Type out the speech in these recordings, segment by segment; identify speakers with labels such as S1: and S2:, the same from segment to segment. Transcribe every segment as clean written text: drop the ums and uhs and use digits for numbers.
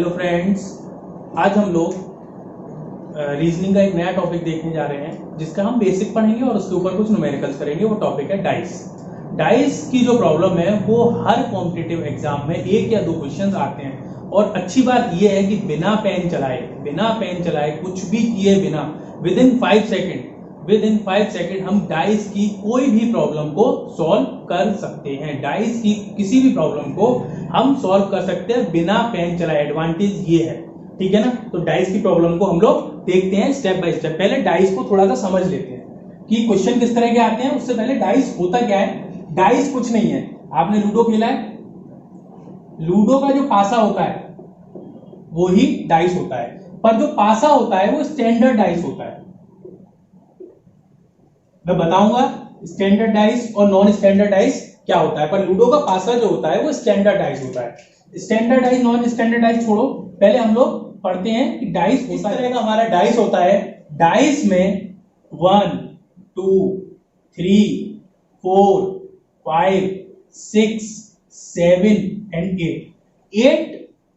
S1: Hello friends, आज हम लोग रीजनिंग का एक नया टॉपिक देखने जा रहे हैं जिसका हम बेसिक पढ़ेंगे और उसके ऊपर कुछ न्यूमेरिकल्स करेंगे। वो टॉपिक है डाइस। डाइस की जो प्रॉब्लम है वो हर कॉम्पिटिटिव एग्जाम में एक या दो क्वेश्चंस आते हैं और अच्छी बात यह है कि बिना पेन चलाए कुछ भी किए बिना विद इन 5 सेकेंड हम डाइस की कोई भी प्रॉब्लम को सॉल्व कर सकते हैं। डाइस की किसी भी प्रॉब्लम को हम सॉल्व कर सकते हैं बिना पेन चलाए। एडवांटेज ये है, ठीक है ना। तो डाइस की प्रॉब्लम को हम लोग देखते हैं स्टेप बाय स्टेप। पहले डाइस को थोड़ा सा समझ लेते हैं कि क्वेश्चन किस तरह के आते हैं। उससे पहले डाइस होता क्या है। डाइस कुछ नहीं है। आपने लूडो खेला है, लूडो का जो पासा होता है वो ही डाइस होता है, पर जो पासा होता है वो स्टैंडर्ड डाइस होता है। मैं बताऊंगा स्टैंडर्ड डाइस और नॉन स्टैंडर्ड डाइस क्या होता है, पर लूडो का पासा जो होता है वो स्टैंडर्ड डाइस होता है। Standard dice non standard dice छोड़ो, पहले हम लोग पढ़ते हैं कि डाइस किस तरह का हमारा डाइस होता है। डाइस में 1 2 3 4 5 6 7 एंड 8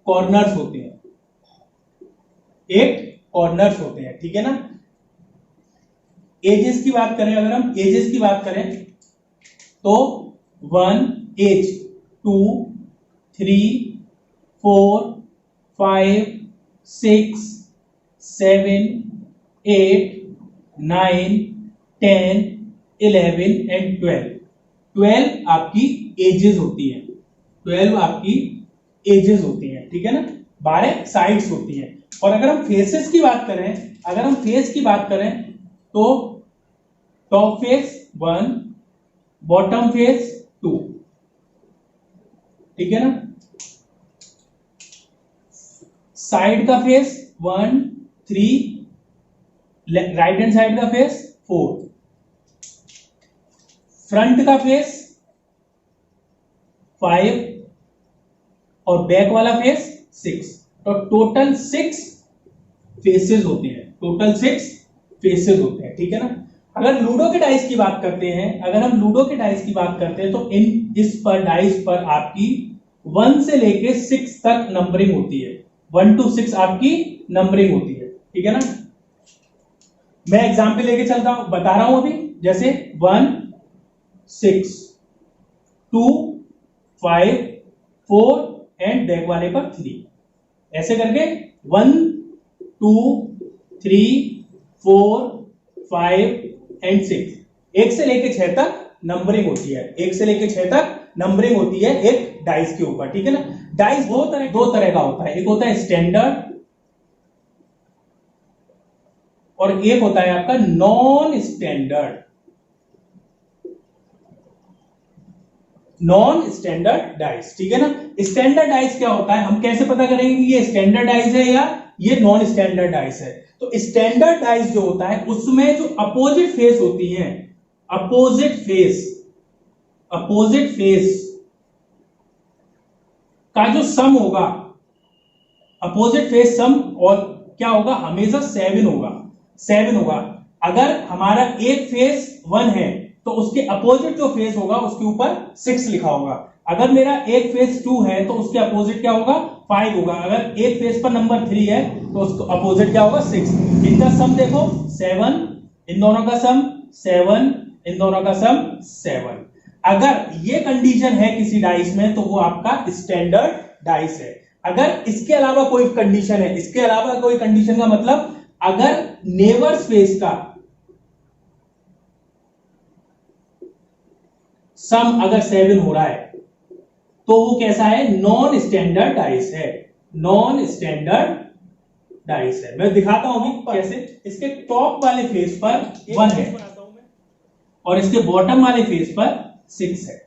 S1: कॉर्नर्स होते हैं। 8 कॉर्नर्स होते हैं, ठीक है ना। एजेस की बात करें, अगर हम एजेस की बात करें तो 1 एज, 2 3 4 5 6 7 8 9 10 11 एंड 12 आपकी एजेस होती है। 12 आपकी एजेस होती हैं, ठीक है ना। 12 साइड्स होती हैं। और अगर हम फेसेस की बात करें, तो टॉप फेस 1, बॉटम फेस 2, ठीक है ना। साइड का फेस 1 3, राइट हैंड साइड का फेस 4, फ्रंट का फेस 5 और बैक वाला फेस 6। तो टोटल 6 फेसेस होते हैं, ठीक है ना। अगर लूडो के डाइस की बात करते हैं, तो इस पर डाइस पर आपकी 1 से लेके 6 तक नंबरिंग होती है। 1 to 6 आपकी नंबरिंग होती है, ठीक है ना। मैं एग्जाम्पल लेके बता रहा हूं अभी। जैसे 1 6 2 5 4 एंड बैक वाले पर 3, ऐसे करके 1 2 3 4 5 एंड 6, 1 से लेके 6 तक नंबरिंग होती है एक डाइस के ऊपर, ठीक है ना। डाइस दो तरह का होता है। एक होता है स्टैंडर्ड और एक होता है आपका नॉन स्टैंडर्ड डाइस, ठीक है ना। स्टैंडर्ड डाइस क्या होता है, हम कैसे पता करेंगे कि ये स्टैंडर्ड डाइस है या ये नॉन स्टैंडर्ड डाइस है। तो स्टैंडर्ड डाइस जो होता है उसमें जो अपोजिट फेस होती हैं, अपोजिट फेस का जो सम होगा, अपोजिट फेस सम और क्या होगा, हमेशा 7 होगा। अगर हमारा एक फेस 1 है तो उसके अपोजिट जो फेस होगा उसके ऊपर 6 लिखा होगा। अगर मेरा एक फेस 2 है तो उसके अपोजिट क्या होगा, 5 होगा। अगर एक फेस पर नंबर 3 है तो उसको अपोजिट क्या होगा, 6। इनका सम देखो 7, इन दोनों का सम 7, इन दोनों का सम 7। अगर ये कंडीशन है किसी डाइस में तो वो आपका स्टैंडर्ड डाइस है। अगर इसके अलावा कोई कंडीशन का मतलब अगर नेबर्स फेस का सम अगर 7 हो रहा है तो वो कैसा है, नॉन स्टैंडर्ड डाइस है। मैं दिखाता हूं कैसे। इसके टॉप वाले फेस पर 1 है और इसके बॉटम वाले फेस पर 6 है।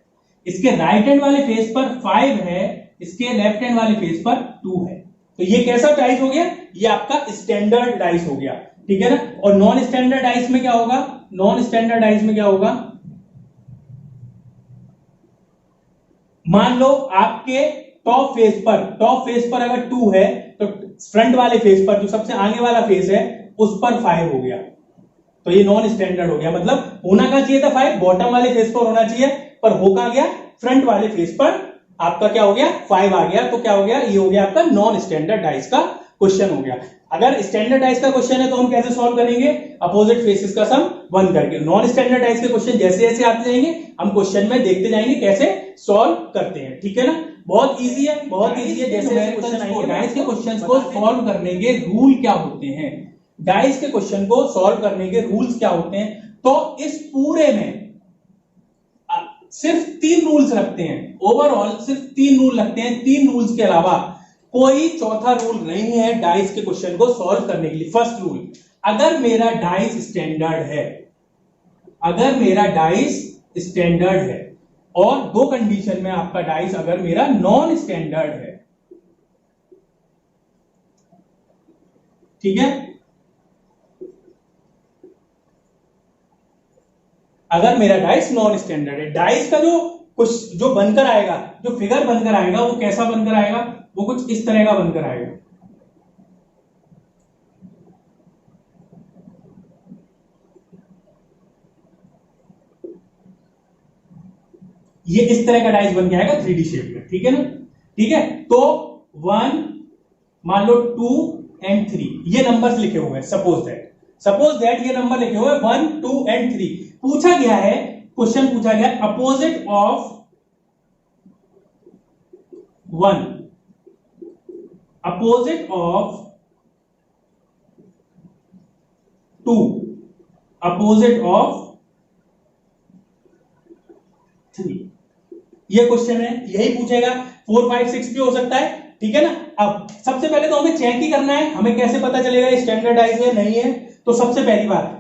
S1: इसके राइट हैंड वाले फेस पर 5 है, इसके लेफ्ट हैंड वाले फेस पर 2 है। तो ये कैसा डाइस हो गया, ये आपका स्टैंडर्ड डाइस हो गया, ठीक है ना। और नॉन स्टैंडर्ड डाइस में क्या होगा, मान लो आपके टॉप फेस पर अगर 2 है तो फ्रंट वाले फेस पर, जो सबसे आगे वाला फेस है, उस पर 5 हो गया। तो ये नॉन स्टैंडर्ड हो गया। मतलब होना क्या चाहिए था 5 बॉटम वाले फेस पर होना चाहिए, पर हो क्या गया, फ्रंट वाले फेस पर आपका क्या हो गया 5 आ गया, तो क्या हो गया, ये हो गया आपका नॉन स्टैंडर्ड डाइस का क्वेश्चन हो गया। अगर स्टैंडर्ड डाइस का क्वेश्चन है तो हम कैसे सॉल्व करेंगे, अपोजिट फेसेस का सम 1 करके। नॉन स्टैंडर्ड डाइस के क्वेश्चन जैसे जैसे आते जाएंगे हम क्वेश्चन में देखते जाएंगे कैसे सॉल्व करते हैं, ठीक है ना। बहुत इजी है, बहुत इजी है। जैसे क्वेश्चन आएंगे डाइस के क्वेश्चंस को सॉल्व करने के रूल क्या होते हैं, डाइस के क्वेश्चन को सॉल्व करने के रूल्स क्या होते हैं, तो इस पूरे में सिर्फ 3 रूल्स रखते हैं, ओवरऑल सिर्फ 3 रूल रखते हैं। 3 रूल्स के अलावा कोई चौथा रूल नहीं है डाइस के क्वेश्चन को सॉल्व करने के लिए। फर्स्ट रूल, अगर मेरा डाइस स्टैंडर्ड है, अगर मेरा डाइस स्टैंडर्ड है, और 2 कंडीशन में आपका डाइस अगर मेरा नॉन स्टैंडर्ड है, ठीक है, अगर मेरा डाइस नॉन स्टैंडर्ड है, डाइस का जो कुछ जो बनकर आएगा, जो फिगर बनकर आएगा वो कैसा बनकर आएगा, वो कुछ इस तरह का बनकर आएगा। ये इस तरह का डाइस बन के आएगा 3D शेप में, ठीक है ना, ठीक है। तो 1 मान लो 2 एंड 3 ये नंबर्स लिखे हुए हैं, सपोज दैट ये नंबर लिखे हुए हैं 1 2 एंड 3। पूछा गया है, क्वेश्चन पूछा गया opposite of 1, opposite of 2, opposite of 3। ये क्वेश्चन है, यही पूछेगा। 4 5 6 भी हो सकता है, ठीक है ना। अब सबसे पहले तो हमें चेक ही करना है, हमें कैसे पता चलेगा स्टैंडर्डाइज है नहीं है। तो सबसे पहली बात,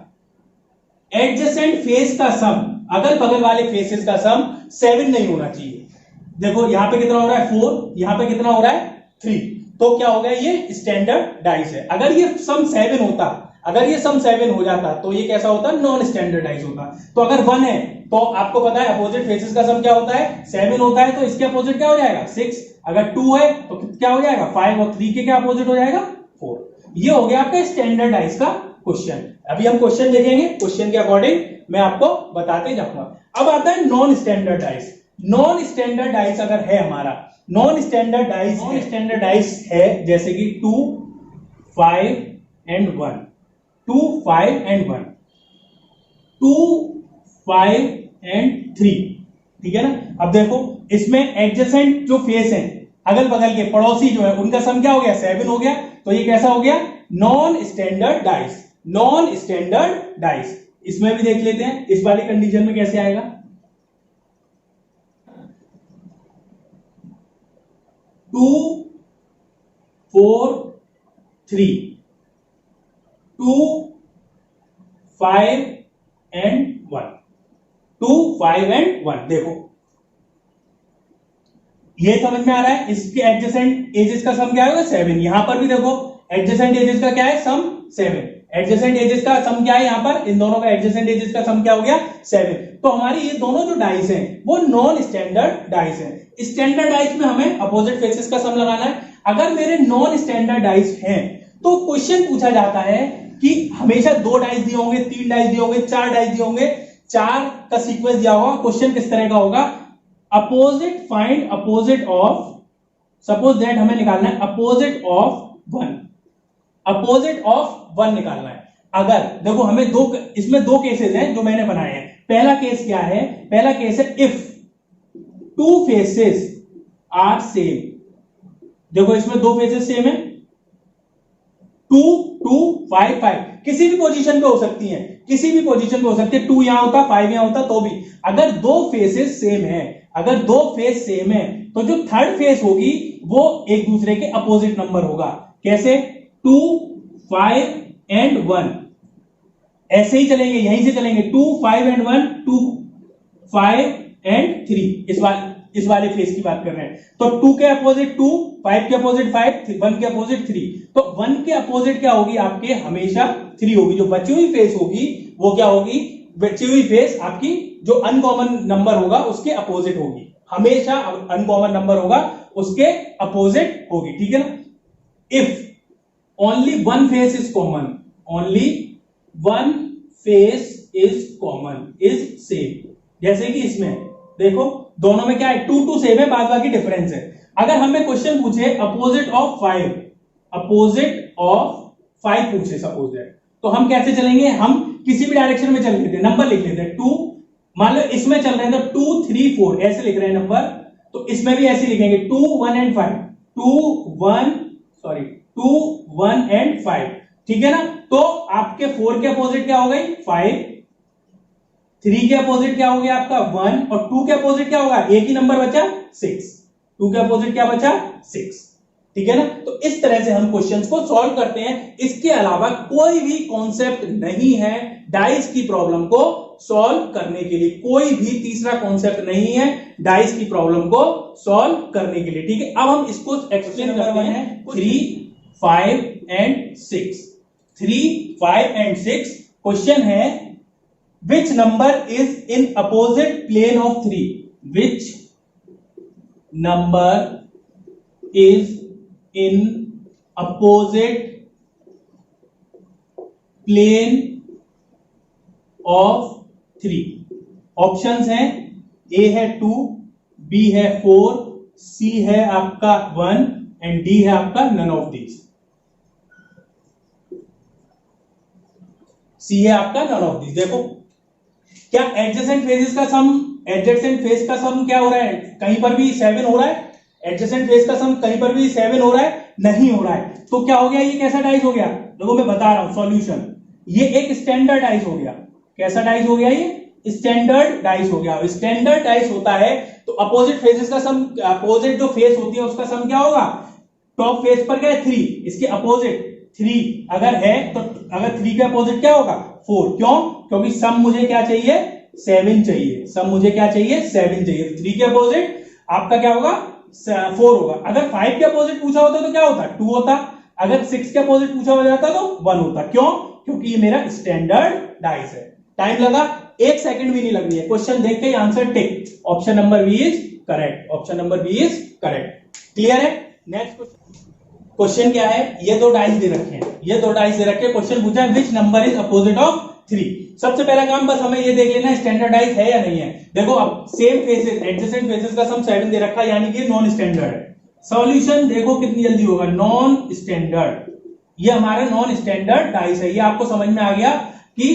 S1: एडजेसेंट फेस का सम, अगल बगल वाले फेसेस का सम 7 नहीं होना चाहिए। देखो यहां पे कितना हो रहा है 4, यहां पे कितना हो रहा है 3, तो क्या हो गया, ये स्टैंडर्ड डाइस है। अगर ये सम 7 होता, अगर ये सम 7 हो जाता तो ये कैसा होता, नॉन स्टैंडर्डाइज होता। तो अगर 1 है तो आपको पता है अपोजिट फेसेस का सम क्या होता है 7 होता है, तो इसके अपोजिट क्या हो जाएगा 6। अगर 2 है तो क्या हो जाएगा 5, और 3 के क्या अपोजिट हो जाएगा 4। ये हो गया आपका स्टैंडर्डाइज का क्वेश्चन। अभी हम क्वेश्चन देखेंगे, क्वेश्चन के अकॉर्डिंग मैं आपको बताते जाऊंगा। अब आता है नॉन स्टैंडर्डाइज। नॉन स्टैंडर्डाइज अगर है हमारा, नॉन स्टैंडर्डाइज है जैसे कि 2 5 एंड 1, 2 5 एंड 1, 2 5 एंड 3, ठीक है ना। अब देखो इसमें एडजेसेंट जो फेस है, अगल बगल के पड़ोसी जो है, उनका सम क्या हो गया 7 हो गया, तो ये कैसा हो गया non standard dice, non standard dice. इसमें भी देख लेते हैं इस वाली कंडीशन में कैसे आएगा। 2 4 3, 2 5 एंड 1, 2 5 एंड 1। देखो ये समझ में आ रहा है, इसके एडजेसेंट एजेस का सम क्या होगा 7। यहां पर भी देखो एडजेसेंट एजेस का क्या है सम 7, एडजेसेंट एजेस का सम क्या है, यहां पर इन दोनों का एडजेसेंट एजेस का सम क्या हो गया 7। तो हमारी ये दोनों जो डाइस हैं वो नॉन स्टैंडर्ड डाइस हैं। स्टैंडर्ड डाइस में हमें अपोजिट फेसेस का सम लगाना है। अगर मेरे नॉन स्टैंडर्ड डाइस हैं तो क्वेश्चन पूछा जाता है कि हमेशा 2 डाइस दिए होंगे, 3 डाइस दिए होंगे, 4 डाइस दिए होंगे, 4 का सीक्वेंस दिया होगा। क्वेश्चन किस तरह का होगा, opposite find opposite of, suppose that हमें निकालना है अपोजिट ऑफ 1, अपोजिट ऑफ 1 निकालना है। अगर देखो हमें इसमें 2 केसेस हैं जो मैंने बनाए हैं। पहला केस क्या है, पहला केस है इफ 2 फेसेस आर सेम। देखो इसमें 2 फेसेस सेम है, 2 2 5 5, किसी भी पोजीशन पे हो सकती हैं, किसी भी पोजीशन पे हो सकती है। 2 यहां होता, 5 यहां होता तो भी। अगर 2 फेसेस सेम है, अगर 2 फेस सेम है तो जो थर्ड फेस होगी वो एक दूसरे के अपोजिट नंबर होगा। कैसे, 2 5 एंड 1, ऐसे ही चलेंगे, यहीं से चलेंगे 2 5 एंड 1, 2 5 एंड 3। इस वाले फेस की बात कर रहे हैं। तो 2 के अपोजिट 2, 5 के अपोजिट 5, 1 के अपोजिट 3। तो 1 के अपोजिट क्या होगी आपके, हमेशा 3 होगी। जो बची हुई फेस होगी वो क्या होगी, बची हुई फेस आपकी जो अनकॉमन नंबर होगा उसके अपोजिट होगी, हमेशा अनकॉमन नंबर होगा उसके अपोजिट होगी, ठीक है ना। If only 1 face is common, only 1 face is common, is same. जैसे कि इसमें देखो दोनों में क्या है, 2 2 सेम है, बाद बाकी डिफरेंस है। अगर हमें क्वेश्चन पूछे अपोजिट ऑफ 5, अपोजिट ऑफ 5 पूछे सपोज दैट, तो हम कैसे चलेंगे, हम किसी भी डायरेक्शन में चल लेते हैं, नंबर लिख लेते हैं 2, मान लो इसमें चल रहे हैं तो 2 3 4 ऐसे लिख रहे हैं नंबर, तो इसमें भी ऐसे लिखेंगे 2 1 एंड 5, 2 1 एंड 5, ठीक है ना। तो आपके 4 के अपोजिट क्या हो गई 5, 3 के अपोजिट क्या हो गया आपका 1, और 2 के अपोजिट क्या होगा, एक ही नंबर बचा 6, 2 के अपोजिट क्या बचा 6, ठीक है ना। तो इस तरह से हम क्वेश्चंस को सॉल्व करते हैं। इसके अलावा कोई भी कॉन्सेप्ट नहीं है डाइस की प्रॉब्लम को सॉल्व करने के लिए, कोई भी तीसरा कॉन्सेप्ट नहीं है डाइस की प्रॉब्लम को सॉल्व करने के लिए, ठीक है। अब हम इसको एक्सप्लेन करते हैं 3 5 एंड 6, 3 5 एंड 6। क्वेश्चन है which number is in opposite plane of 3, which number is in opposite plane of 3। Options हैं, ए है 2, बी है 4, सी है आपका 1 एंड डी है आपका नन ऑफ दीज। सी है आपका नन ऑफ दीज। देखो क्या एडजेसेंट फेजेस का सम, एडजेसेंट फेज का सम क्या हो रहा है, कहीं पर भी 7 हो रहा है, एडजेसेंट फेज का सम कहीं पर भी 7 हो रहा है, नहीं हो रहा है, तो क्या हो गया, ये कैसा डाइस हो गया, देखो मैं बता रहा हूं सॉल्यूशन, ये एक स्टैंडर्ड डाइस हो गया। कैसा डाइस हो गया, ये स्टैंडर्ड डाइस हो गया। स्टैंडर्ड डाइस होता है तो अपोजिट फेजेस का सम, अपोजिट जो फेस होती है उसका सम क्या होगा, टॉप फेस पर क्या है 3, इसके अपोजिट 3 अगर है तो अगर 3 के अपोजिट क्या होगा 4, क्यों, क्योंकि सम मुझे क्या चाहिए 7 चाहिए, सम मुझे क्या चाहिए 7 चाहिए, 3 के अपोजिट आपका क्या होगा 4 होगा। अगर 5 के अपोजिट पूछा होता तो क्या होता 2 होता, अगर 6 के अपोजिट पूछा हो जाता तो 1 होता, क्यों, क्योंकि ये मेरा स्टैंडर्ड डाइस है। टाइम लगा 1 सेकंड भी नहीं लगनी है, क्वेश्चन देख के answer tick, option number B is correct, option number B is correct. Clear है। नेक्स्ट क्वेश्चन क्या है, ये दो डाइस दे रखे हैं, ये दो डाइस दे रखे हैं, क्वेश्चन पूछा है which number is opposite of 3। सबसे पहला काम बस हमें ये देख लेना है स्टैंडर्डाइज है या नहीं है। देखो अब सेम फेसेस, एडजेसेंट फेसेस का सम 7 दे रखा है, यानी कि नॉन स्टैंडर्ड है। सॉल्यूशन देखो कितनी जल्दी होगा, नॉन स्टैंडर्ड, ये हमारा नॉन स्टैंडर्ड डाइस है। ये आपको समझ में आ गया कि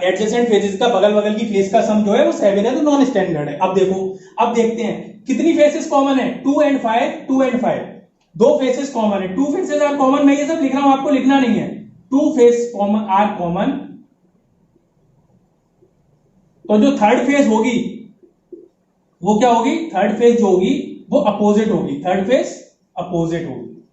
S1: एडजेसेंट फेसेस का बगल बगल की फेस का सम जो है वो 7 है, तो नॉन स्टैंडर्ड है। अब देखो, अब देखते हैं कितनी फेसेस कॉमन है, 2 एंड 5, 2 एंड 5, दो फेसेस कॉमन है, 2 फेसेस आर कॉमन। मैं ये सब लिख रहा हूं, आपको लिखना नहीं है, 2 फेस कॉमन आर कॉमन, तो जो थर्ड फेज होगी वो क्या होगी, थर्ड फेज जो होगी वो अपोजिट होगी, थर्ड फेज अपोजिट होगी।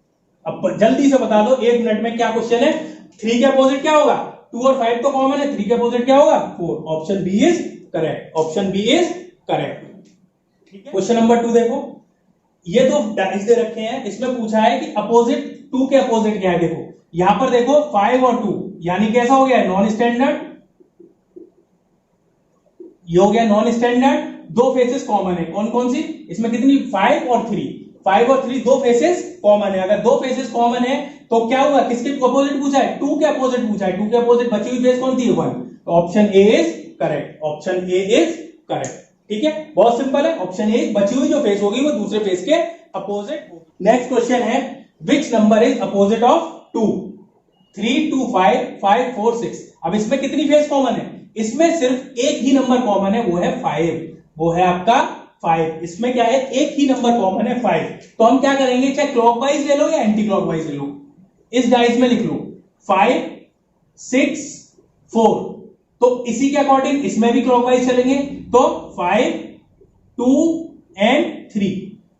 S1: अब जल्दी से बता दो 1 मिनट में क्या क्वेश्चन है, 3 के अपोजिट क्या होगा, 2 और 5 तो कॉमन है, 3 के अपोजिट क्या होगा 4, option B is correct, option B is correct. ठीक है। क्वेश्चन नंबर 2 देखो, ये दो डाइस दे रखे हैं, इसमें पूछा है कि अपोजिट 2 के अपोजिट क्या है। देखो यहां पर देखो 5 और 2, यानी कैसा हो गया नॉन स्टैंडर्ड, ये हो गया नॉन स्टैंडर्ड। दो फेसेस कॉमन है, कौन कौन सी, इसमें कितनी 5 और 3, 5 और 3 दो फेसेस कॉमन है। अगर दो फेसेस कॉमन है तो क्या हुआ, किसके अपोजिट पूछा है, 2 के अपोजिट पूछा है, 2 के अपोजिट बची हुई फेस कौन थी 1, तो option A is correct, option A is correct. ठीक है, बहुत सिंपल है, ऑप्शन ए, बची हुई जो फेस होगी वो दूसरे फेस के अपोजिट होगी। नेक्स्ट क्वेश्चन है which number is opposite of 2, 3 2 5 5 4 6। अब इसमें कितनी फेस कॉमन है, इसमें सिर्फ एक ही नंबर कॉमन है, वो है 5, वो है आपका 5। इसमें क्या है, एक ही नंबर कॉमन है 5। तो हम क्या करेंगे, चाहे क्लॉकवाइज ले लो या एंटी क्लॉकवाइज ले लो, इस डाइस में लिख लो 5 6 4, तो इसी के अकॉर्डिंग इसमें भी क्लॉकवाइज चलेंगे, तो 5 2 एंड 3,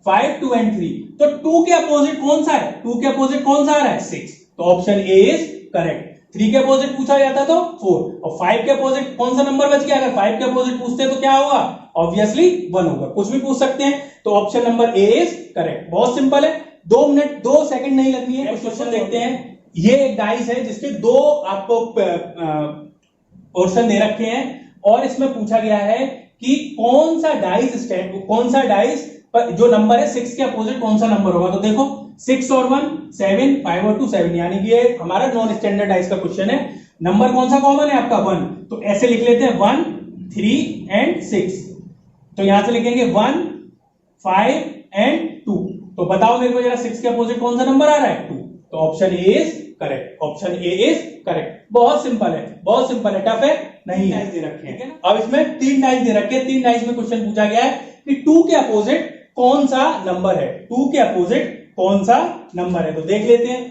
S1: 5 2 एंड 3, तो 2 के अपोजिट कौन सा है, 2 के अपोजिट कौन सा आ रहा है 6, तो ऑप्शन ए इज करेक्ट। 3 के अपोजिट पूछा जाता तो 4, और 5 के अपोजिट कौन सा नंबर बच गया, अगर 5 के अपोजिट पूछते तो क्या होगा, ऑब्वियसली 1 होगा, कुछ भी पूछ सकते हैं, तो option number A is correct. बहुत सिंपल है, 2 मिनट 2 सेकंड नहीं लगनी है। क्वेश्चन देखते हैं, ये एक डाइस है जिसके दो आपको पोर्शन दे रखे हैं, और इसमें पूछा गया है कि कौन सा डाइस पर जो नंबर है 6 के अपोजिट कौन सा नंबर होगा। तो देखो 6 और 1 7, 5 और 2 7, यानी कि ये हमारा नॉन स्टैंडर्ड डाइस का क्वेश्चन है। नंबर कौन सा कॉमन है आपका 1, तो ऐसे लिख लेते हैं 1 3 एंड 6, तो यहां से लिखेंगे 1, 5 एंड 2। तो बताओ मेरे को जरा 6 के अपोजिट कौन सा नंबर आ रहा है? 2। तो option A is correct, option A is correct. बहुत सिंपल है, बहुत सिंपल है, टफ है नहीं है। दे रखे हैं, अब इसमें 3 डाइस दे रखे हैं। 3 डाइस में क्वेश्चन पूछा गया है कि 2 के अपोजिट कौन सा नंबर है, 2 के अपोजिट कौन सा नंबर है। तो देख लेते हैं,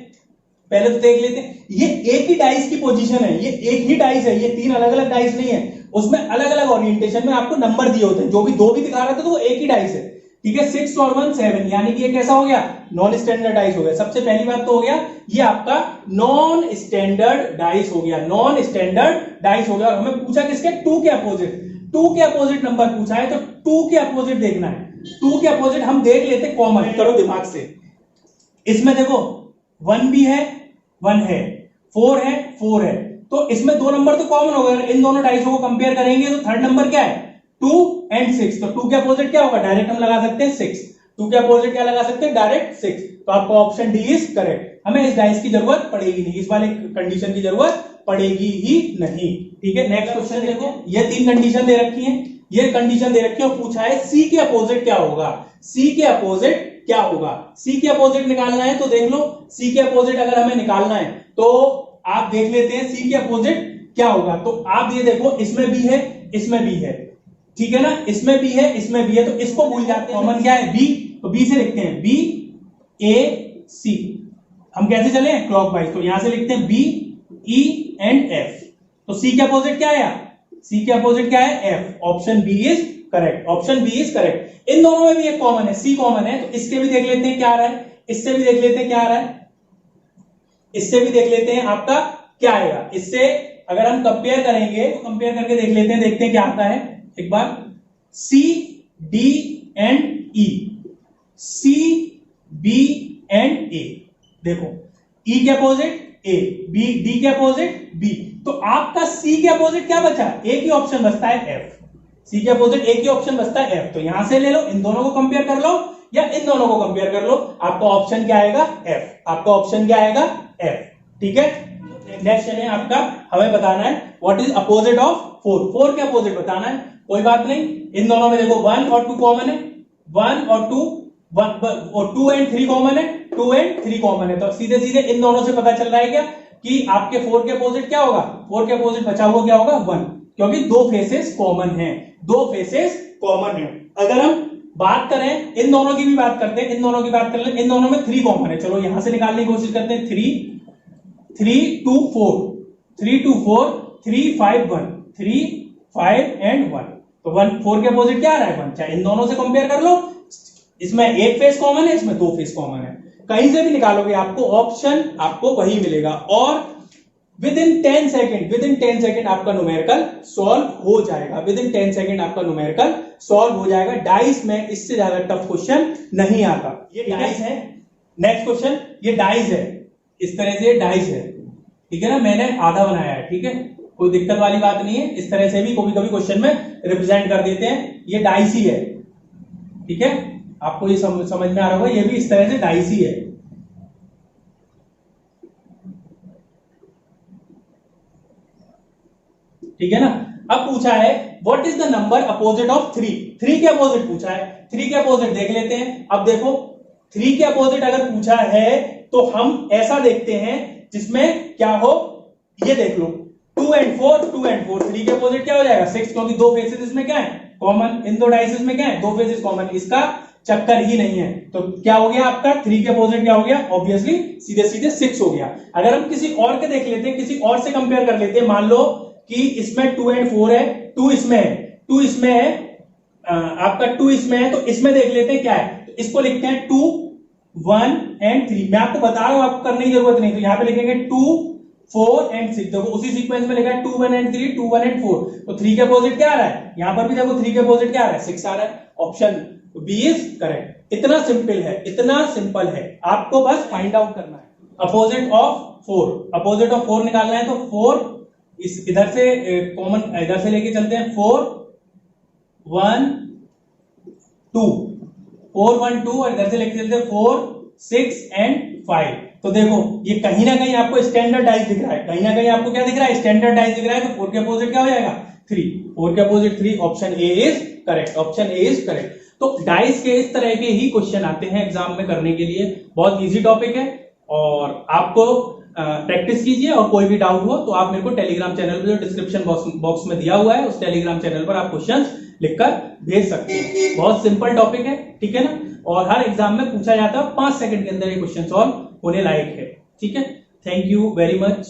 S1: पहले तो देख लेते हैं। ये एक ही डाइस की पोजीशन है, ये एक ही डाइस है, ये 3 अलग अलग डाइस नहीं है। उसमें अलग अलग ओरिएंटेशन में आपको नंबर दिए होते हैं, जो भी 2 भी दिखा रहा था तो वो एक ही डाइस है, ठीक है। 6 और 1 7, यानी कि ये कैसा हो गया? नॉन स्टैंडर्ड डाइस हो गया। सबसे पहली बात तो हो गया ये आपका नॉन स्टैंडर्ड डाइस हो गया, नॉन स्टैंडर्ड डाइस हो गया। और हमें पूछा किसके? 2 के अपोजिट, 2 के अपोजिट नंबर पूछा है, तो 2 के अपोजिट देखना है। 2 के अपोजिट हम देख लेते कॉमन, करो दिमाग से। इसमें देखो 1 भी है, 1 है, 4 है, 4 है, तो इसमें 2 नंबर तो कॉमन हो गए। इन दोनों डाइसों को कंपेयर करेंगे तो थर्ड नंबर क्या है? 2 एंड 6। तो 2 के अपोजिट क्या होगा? डायरेक्ट हम लगा सकते हैं 6। 2 के अपोजिट क्या लगा सकते हैं? डायरेक्ट 6। तो आपका ऑप्शन डी इज करेक्ट। हमें इस डाइस की जरूरत पड़ेगी नहीं, इस वाले कंडीशन की जरूरत पड़ेगी ही नहीं, ठीक है। नेक्स्ट क्वेश्चन देखो, ये 3 कंडीशन दे रखी है, ये कंडीशन दे रखी है और पूछा है सी के अपोजिट क्या होगा, सी के अपोजिट क्या होगा। सी के अपोजिट निकालना है तो देख लो, सी के अपोजिट अगर हमें निकालना है तो आप देख लेते हैं सी के अपोजिट क्या होगा। तो आप ये देखो, इसमें भी है, इसमें भी है, ठीक है ना, इसमें भी है, इसमें भी है, तो इसको भूल जाते हैं। कॉमन क्या है? बी। तो बी से लिखते हैं बी ए सी। हम कैसे चले? क्लॉकवाइज। तो यहां से लिखते हैं बी ई एंड एफ। तो सी के अपोजिट क्या है? सी के अपोजिट क्या है? F. Option B is correct, option B is correct. इन दोनों में भी एक कॉमन है, सी कॉमन है, तो इसके भी देख लेते हैं क्या आ रहा है, इससे भी देख लेते हैं क्या आ रहा है, इससे भी देख लेते हैं आपका क्या आएगा। इससे अगर हम कंपेयर करेंगे तो कंपेयर करके देख लेते हैं, देखते हैं क्या आता है एक बार। C D and E, C B and A. देखो ई के अपोजिट ए, बी डी के अपोजिट बी, तो आपका सी के अपोजिट क्या बचा? एक ही ऑप्शन बचता है एफ। सी के अपोजिट एक ही ऑप्शन बचता है एफ। तो यहां से ले लो, इन दोनों को कंपेयर कर लो या इन दोनों को कंपेयर कर लो, आपका ऑप्शन क्या आएगा? एफ। आपका ऑप्शन क्या आएगा? एफ, ठीक है। नेक्स्ट है आपका, हमें बताना है व्हाट इज अपोजिट ऑफ 4। 4 के अपोजिट बताना है, कोई बात नहीं। इन दोनों में देखो 1 और 2 कॉमन है, 1 और 2, 1 और 2 एंड 3 कॉमन है, 2 एंड 3 कॉमन है। तो सीधे सीधे इन दोनों से पता चल रहा है क्या कि आपके 4 के अपोजिट क्या होगा? 4 के अपोजिट बचा हुआ क्या होगा? 1, क्योंकि 2 फेसेस कॉमन है, 2 फेसेस कॉमन है। अगर हम बात करें, इन दोनों की भी बात करते हैं, इन दोनों की बात कर ले, इन दोनों में 3 कॉमन है। चलो यहां से निकालने की कोशिश करते हैं। 3 2 4, 3 2 4, 3 5 1, 3 5 एंड 1। तो 1 4 के अपोजिट क्या आ रहा है? 1। चाहे इन दोनों से कंपेयर कर लो, इसमें एक फेस कॉमन है, इसमें 2 फेस कॉमन है। कहीं से भी निकालोगे आपको ऑप्शन आपको वही मिलेगा। और विद इन 10 सेकेंड आपका न्यूमेरिकल सॉल्व हो जाएगा, विद इन 10 सेकेंड आपका न्यूमेरिकल सॉल्व हो जाएगा। डाइस में इससे ज्यादा टफ क्वेश्चन नहीं आता। ये डाइस है। नेक्स्ट क्वेश्चन, ये डाइस है, इस तरह से डाइस है, ठीक है ना, मैंने आधा बनाया है, ठीक है, कोई दिक्कत वाली बात नहीं है। इस तरह से भी कभी कभी क्वेश्चन में रिप्रेजेंट कर देते हैं, ये डाइस ही है, ठीक है। आपको ये समझ में आ रहा होगा, ये भी इस तरह से डाइस ही है, ठीक है ना। अब पूछा है what is the number opposite of 3। 3 के अपोजिट पूछा है, 3 के अपोजिट देख लेते हैं। अब देखो 3 के अपोजिट अगर पूछा है तो हम ऐसा देखते हैं जिसमें क्या हो, ये देख लो 2 एंड 4, 2 एंड 4। 3 के अपोजिट क्या हो जाएगा? 6, क्योंकि 2 फेसेस इसमें क्या है? कॉमन। इन 2 डाइसेस में क्या है? 2 फेसेस कॉमन, इसका चक्कर ही नहीं है। तो क्या हो गया आपका? 3 के अपोजिट क्या हो गया? ऑब्वियसली सीधे सीधे 6 हो गया। अगर हम किसी और के देख लेते हैं, किसी और से कंपेयर कर लेते हैं, मान लो कि इसमें 2 एंड 4 है, 2 इसमें है, 2 इसमें है, आपका 2 इसमें है, तो इसमें देख लेते हैं क्या है। तो इसको लिखते हैं 2 1 एंड 3। मैं आपको बता रहा हूं, आपको करने की जरूरत नहीं। तो यहां पे लिखेंगे 2 4 एंड 6। देखो उसी सीक्वेंस में लिखा है 2 1 एंड 3, 2 1 एंड 4। तो 3 के अपोजिट क्या आ रहा है? यहां पर भी देखो 3 के अपोजिट क्या आ रहा है? 6 आ रहा है। Option B is correct. इतना सिंपल है, इतना सिंपल है, आपको बस फाइंड आउट करना है। अपोजिट ऑफ 4, अपोजिट ऑफ 4 निकालना है तो 4 इस इधर से कॉमन इधर से लेके चलते हैं। 4 1 2, 4 1 2, और इधर से लेके चलते हैं 4 6 एंड 5। तो देखो ये कहीं ना कहीं आपको स्टैंडर्ड डाइस दिख रहा है, कहीं ना कहीं आपको क्या दिख रहा है? स्टैंडर्ड डाइस दिख रहा है। तो 4 के अपोजिट क्या हो जाएगा? 3, 4 के opposite 3, option A is correct, option A is correct. तो डाइस के इस तरह के ही क्वेश्चन आते हैं एग्जाम में करने के लिए, बहुत इजी टॉपिक है और आपको प्रैक्टिस कीजिए, और कोई भी डाउट हो तो आप मेरे को टेलीग्राम चैनल पे जो डिस्क्रिप्शन बॉक्स में दिया हुआ है उस टेलीग्राम चैनल पर आप क्वेश्चंस लिखकर भेज सकते हैं। बहुत सिंपल टॉपिक है, ठीक है ना, और हर एग्जाम में पूछा जाता है, 5 सेकंड के अंदर ये क्वेश्चन सॉल्व होने लायक है, ठीक है। Thank you very much.